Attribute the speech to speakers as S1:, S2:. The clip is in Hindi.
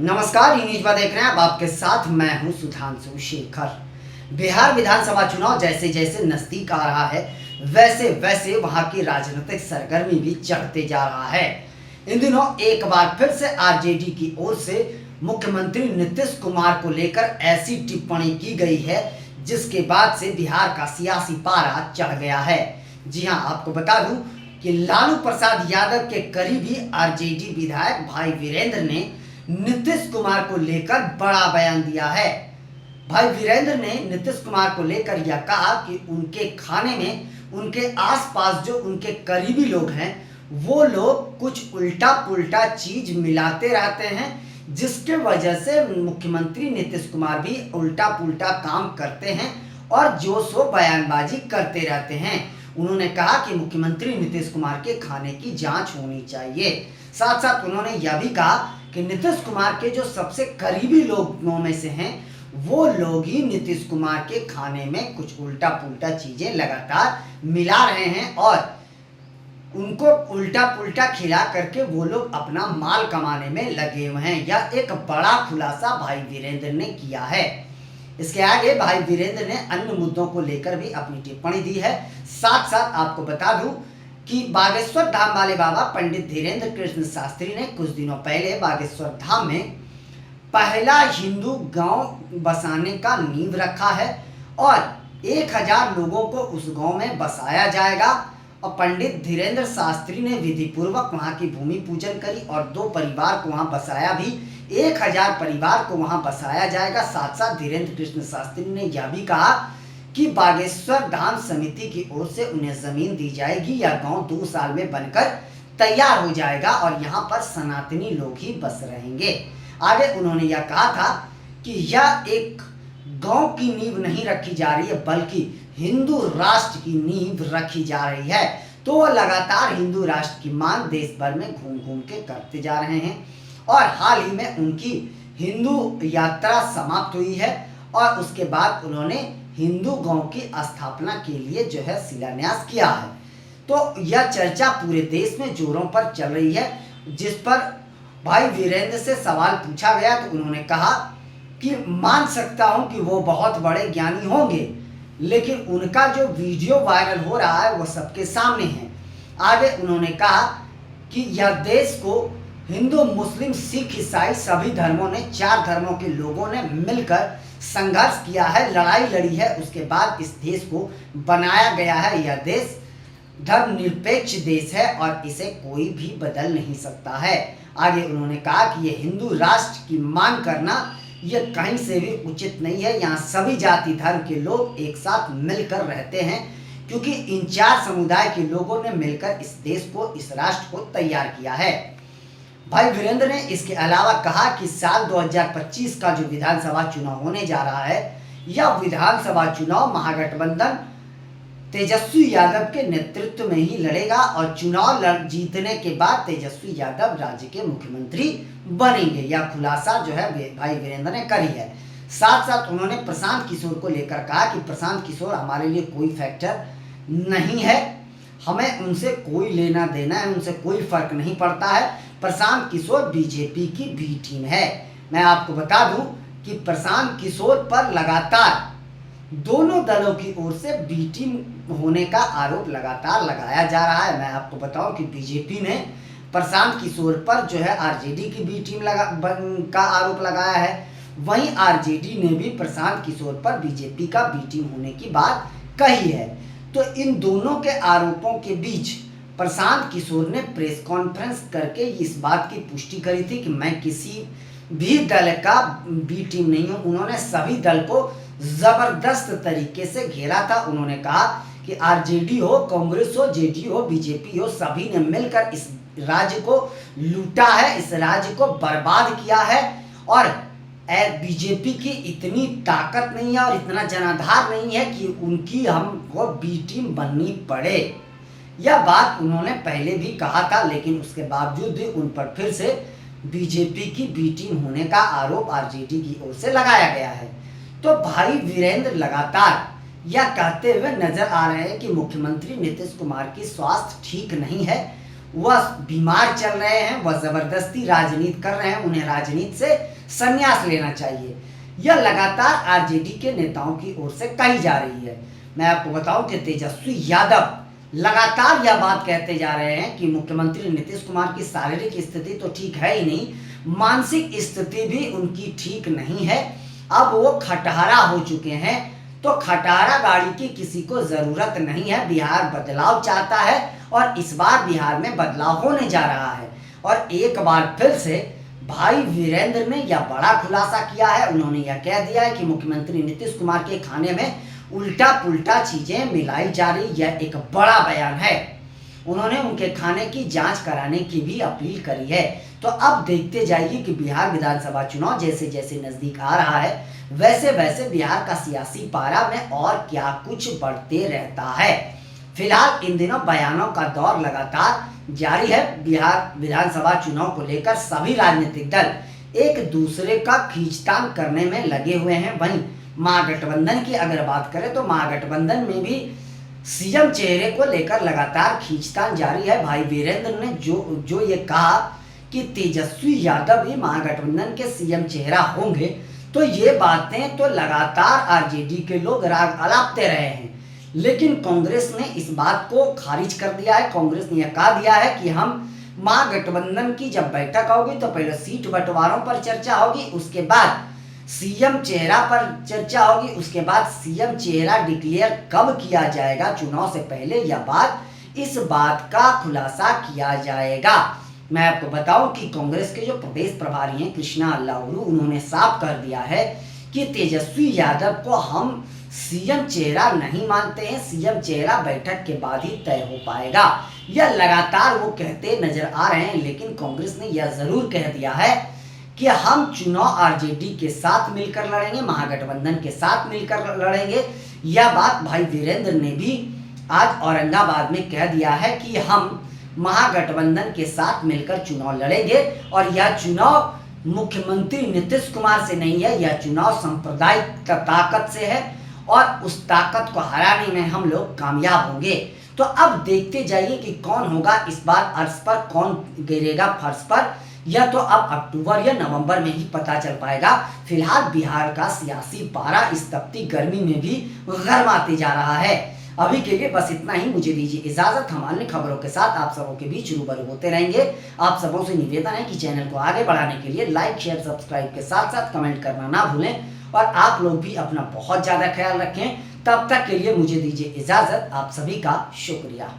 S1: नमस्कार, ई न्यूज देख रहे हैं। अब आपके साथ मैं हूं सुधांशु शेखर। बिहार विधानसभा चुनाव जैसे जैसे नजदीक आ रहा है वैसे वैसे वहां की राजनीतिक सरगर्मी भी चढ़ते जा रहा है। इन दिनों एक बार फिर से आरजेडी की ओर से मुख्यमंत्री नीतीश कुमार को लेकर ऐसी टिप्पणी की गई है जिसके बाद से बिहार का सियासी पारा चढ़ गया है। जी हां, आपको बता दूं कि लालू प्रसाद यादव के करीबी आरजेडी विधायक भाई वीरेंद्र ने नीतीश कुमार को लेकर बड़ा बयान दिया है। भाई वीरेंद्र ने नीतीश कुमार को लेकर यह कहा कि उनके खाने में उनके आसपास जो उनके करीबी लोग हैं वो लोग कुछ उल्टा पुल्टा चीज मिलाते रहते हैं, जिसके वजह से मुख्यमंत्री नीतीश कुमार भी उल्टा पुल्टा काम करते हैं और जो सो बयानबाजी करते रहते हैं। उन्होंने कहा कि मुख्यमंत्री नीतीश कुमार के खाने की जांच होनी चाहिए। साथ साथ उन्होंने यह भी कहा कि नीतीश कुमार के जो सबसे करीबी लोगों में से हैं वो लोग ही नीतीश कुमार के खाने में कुछ उल्टा पुल्टा चीजें लगातार मिला रहे हैं और उनको उल्टा पुल्टा खिला करके वो लोग अपना माल कमाने में लगे हुए हैं। यह एक बड़ा खुलासा भाई वीरेंद्र ने किया है। इसके आगे भाई वीरेंद्र ने अन्य मुद्दों को लेकर भी अपनी टिप्पणी दी है। साथ साथ आपको बता दूं कि बागेश्वर धाम वाले बाबा पंडित धीरेन्द्र कृष्ण शास्त्री ने कुछ दिनों पहले बागेश्वर धाम में पहला हिंदू गांव बसाने का नींव रखा है और 1000 लोगों को उस गांव में बसाया जाएगा। और पंडित धीरेन्द्र शास्त्री ने विधि पूर्वक वहां की भूमि पूजन करी और 2 परिवार को वहां बसाया भी। 1000 परिवार को वहां बसाया जाएगा। साथ साथ धीरेन्द्र कृष्ण शास्त्री ने यह भी कहा कि बागेश्वर धाम समिति की ओर से उन्हें जमीन दी जाएगी। यह गांव 2 साल में बनकर तैयार हो जाएगा और यहाँ पर सनातनी लोग ही बस रहेंगे। आगे उन्होंने यह कहा था कि यह एक गांव की नींव नहीं रखी जा रही है बल्कि हिंदू राष्ट्र की नींव रखी जा रही है। तो वह लगातार हिंदू राष्ट्र की मांग देश भर में घूम घूम के करते जा रहे हैं और हाल ही में उनकी हिंदू यात्रा समाप्त हुई है और उसके बाद उन्होंने हिंदू गांव की स्थापना के लिए जो है शिलान्यास किया है। तो यह चर्चा पूरे देश में जोरों पर चल रही है। जिस पर भाई वीरेंद्र से सवाल पूछा गया तो उन्होंने कहा कि मान सकता हूं कि वो बहुत बड़े ज्ञानी होंगे, लेकिन उनका जो वीडियो वायरल हो रहा है वो सबके सामने है। आगे उन्होंने कहा कि यह देश को हिंदू मुस्लिम सिख ईसाई सभी धर्मों ने 4 धर्मों के लोगों ने मिलकर संघर्ष किया है, लड़ाई लड़ी है, उसके बाद इस देश को बनाया गया है। यह देश धर्मनिरपेक्ष देश है और इसे कोई भी बदल नहीं सकता है। आगे उन्होंने कहा कि ये हिंदू राष्ट्र की मांग करना ये कहीं से भी उचित नहीं है। यहाँ सभी जाति धर्म के लोग एक साथ मिलकर रहते हैं क्योंकि इन 4 समुदाय के लोगों ने मिलकर इस देश को, इस राष्ट्र को तैयार किया है। भाई वीरेंद्र ने इसके अलावा कहा कि साल 2025 का जो विधानसभा चुनाव होने जा रहा है, यह विधानसभा चुनाव महागठबंधन तेजस्वी यादव के नेतृत्व में ही लड़ेगा और चुनाव जीतने के बाद तेजस्वी यादव राज्य के मुख्यमंत्री बनेंगे। यह खुलासा जो है भाई वीरेंद्र ने करी है। साथ साथ उन्होंने प्रशांत किशोर को लेकर कहा कि प्रशांत किशोर हमारे लिए कोई फैक्टर नहीं है, हमें उनसे कोई लेना देना है, उनसे कोई फर्क नहीं पड़ता है। प्रशांत किशोर बीजेपी की बी टीम है। मैं आपको बता दूं कि प्रशांत किशोर पर लगातार दोनों दलों की ओर से बी टीम होने का आरोप लगातार लगाया जा रहा है। मैं आपको बताऊं कि बीजेपी ने प्रशांत किशोर पर जो है आरजेडी की बी टीम का आरोप लगाया है, वहीं आरजेडी ने भी प्रशांत किशोर पर बीजेपी का बी टीम होने की बात कही है। तो इन दोनों के आरोपों के बीच प्रशांत किशोर ने प्रेस कॉन्फ्रेंस करके इस बात की पुष्टि करी थी कि मैं किसी भी दल का बी टीम नहीं हूं। उन्होंने सभी दल को जबरदस्त तरीके से घेरा था। उन्होंने कहा कि आरजेडी हो, कांग्रेस हो, जेडीयू हो, बीजेपी हो, सभी ने मिलकर इस राज्य को लूटा है, इस राज्य को बर्बाद किया है और बीजेपी की इतनी ताकत नहीं है और इतना जनाधार नहीं है कि उनकी हमको बी टीम बननी पड़े। यह बात उन्होंने पहले भी कहा था, लेकिन उसके बावजूद भी उन पर फिर से बीजेपी की बी टीम होने का आरोप आरजेडी की ओर से लगाया गया है। तो भाई वीरेंद्र लगातार यह कहते हुए नजर आ रहे हैं कि मुख्यमंत्री नीतीश कुमार की स्वास्थ्य ठीक नहीं है, वह बीमार चल रहे हैं, वह जबरदस्ती राजनीति कर रहे हैं, उन्हें राजनीति से संन्यास लेना चाहिए। यह लगातार आरजेडी के नेताओं की ओर से कही जा रही है। मैं आपको बताऊं कि तेजस्वी यादव लगातार यह बात कहते जा रहे हैं कि मुख्यमंत्री नीतीश कुमार की शारीरिक स्थिति तो ठीक है ही नहीं, मानसिक स्थिति भी उनकी ठीक नहीं है। अब वो खटहरा हो चुके हैं, तो खटहरा गाड़ी की किसी को जरूरत नहीं है। बिहार बदलाव चाहता है और इस बार बिहार में बदलाव होने जा रहा है। और एक बार फिर से भाई वीरेंद्र ने यह बड़ा खुलासा किया है। उन्होंने यह कह दिया है कि मुख्यमंत्री नीतीश कुमार के खाने में उल्टा पुल्टा चीजें मिलाई जा रही, यह एक बड़ा बयान है। उन्होंने उनके खाने की जांच कराने की भी अपील करी है। तो अब देखते जाइए कि बिहार विधानसभा चुनाव जैसे जैसे नजदीक आ रहा है, वैसे वैसे बिहार का सियासी पारा में और क्या कुछ बढ़ते रहता है। फिलहाल इन दिनों बयानों का दौर लगातार जारी है। बिहार विधानसभा चुनाव को लेकर सभी राजनीतिक दल एक दूसरे का खींचतान करने में लगे हुए हैं। वहीं महागठबंधन की अगर बात करें तो महागठबंधन में भी सीएम चेहरे को लेकर लगातार खींचतान जारी है। भाई वीरेंद्र ने जो ये कहा कि तेजस्वी यादव ही महागठबंधन के सीएम चेहरा होंगे, तो ये बातें तो लगातार आरजेडी के लोग राग अलापते रहे हैं। लेकिन कांग्रेस ने इस बात को खारिज कर दिया है। कांग्रेस ने यह कहा दिया है कि हम महागठबंधन की जब बैठक होगी तो पहले सीट बंटवारों पर चर्चा होगी, उसके बाद सीएम चेहरा पर चर्चा होगी, उसके बाद सीएम चेहरा डिक्लेयर कब किया जाएगा चुनाव से पहले, यह बात इस बात का खुलासा किया जाएगा। मैं आपको बताऊं कि कांग्रेस के जो प्रदेश प्रभारी हैं कृष्णा अल्लाउरू, उन्होंने साफ कर दिया है कि तेजस्वी यादव को हम सीएम चेहरा नहीं मानते हैं। सीएम चेहरा बैठक के बाद ही तय हो पाएगा, यह लगातार वो कहते नजर आ रहे हैं। लेकिन कांग्रेस ने यह जरूर कह दिया है कि हम चुनाव आरजेडी के साथ मिलकर लड़ेंगे, महागठबंधन के साथ मिलकर लड़ेंगे। यह बात भाई वीरेंद्र ने भी आज औरंगाबाद में कह दिया है कि हम महागठबंधन के साथ मिलकर चुनाव लड़ेंगे और यह चुनाव मुख्यमंत्री नीतीश कुमार से नहीं है, यह चुनाव सांप्रदायिक ताकत से है और उस ताकत को हराने में हम लोग कामयाब होंगे। तो अब देखते जाइए कि कौन होगा इस बार अर्श पर, कौन गिरेगा फर्श पर, यह तो अब अक्टूबर या नवंबर में ही पता चल पाएगा। फिलहाल बिहार का सियासी पारा इस तपती गर्मी में भी गर्माते जा रहा है। अभी के लिए बस इतना ही, मुझे दीजिए इजाजत। हम अन्य खबरों के साथ आप सबों के बीच रूबरू होते रहेंगे। आप सबों से निवेदन है कि चैनल को आगे बढ़ाने के लिए लाइक शेयर सब्सक्राइब के साथ साथ कमेंट करना ना भूलें और आप लोग भी अपना बहुत ज्यादा ख्याल रखें। तब तक के लिए मुझे दीजिए इजाजत। आप सभी का शुक्रिया।